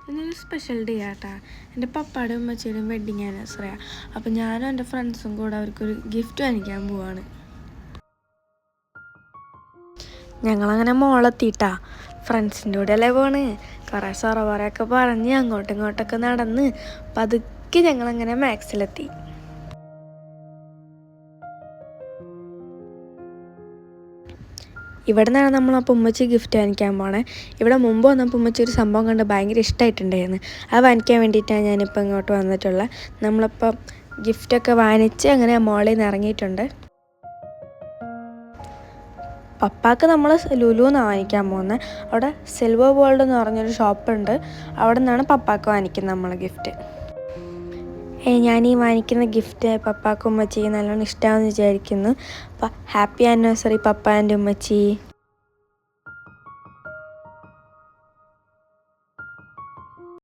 ഇന്നൊരു special day ആട്ടാ. എൻ്റെ പപ്പാടും ഉമ്മച്ചിയുടെയും വെഡ്ഡിങ് ആനിവേഴ്സറിയാണ്. അപ്പം ഞാനും എൻ്റെ ഫ്രണ്ട്സും കൂടെ അവർക്കൊരു ഗിഫ്റ്റ് വാങ്ങിക്കാൻ പോവാണ്. ഞങ്ങളങ്ങനെ മോളെത്തിയിട്ടാ. ഫ്രണ്ട്സിൻ്റെ കൂടെ അല്ലേ പോണ്. കുറേ സൊറവറയൊക്കെ പറഞ്ഞ് അങ്ങോട്ടും ഇങ്ങോട്ടൊക്കെ നടന്ന് പതുക്കെ ഞങ്ങളങ്ങനെ മാക്സിലെത്തി. ഇവിടെ നിന്നാണ് നമ്മളപ്പോൾ ഉമ്മച്ചി ഗിഫ്റ്റ് വാങ്ങിക്കാൻ പോണേ. ഇവിടെ മുമ്പ് വന്നപ്പോൾ ഉമ്മച്ചി ഒരു സംഭവം കണ്ട് ഭയങ്കര ഇഷ്ടമായിട്ടുണ്ടായിരുന്നു. അത് വാങ്ങിക്കാൻ വേണ്ടിയിട്ടാണ് ഞാനിപ്പോൾ ഇങ്ങോട്ട് വന്നിട്ടുള്ളത്. നമ്മളിപ്പം ഗിഫ്റ്റൊക്കെ വാങ്ങിച്ച് അങ്ങനെ മോളിൽ നിന്ന് ഇറങ്ങിയിട്ടുണ്ട്. പപ്പാക്ക് നമ്മൾ ലുലുന്നാണ് വാങ്ങിക്കാൻ പോകുന്നത്. അവിടെ സിൽവർ വേൾഡ് എന്ന് പറഞ്ഞൊരു ഷോപ്പുണ്ട്. അവിടെ നിന്നാണ് പപ്പാക്ക് വാങ്ങിക്കുന്നത് നമ്മൾ ഗിഫ്റ്റ്. ഞാനീ വാങ്ങിക്കുന്ന ഗിഫ്റ്റ് പപ്പാക്കും ഉമ്മച്ചിക്ക് നല്ലോണം ഇഷ്ടമാണെന്ന് വിചാരിക്കുന്നു. അപ്പം ഹാപ്പി ആനിവേഴ്സറി പപ്പ ആൻഡ് ഉമ്മച്ചി.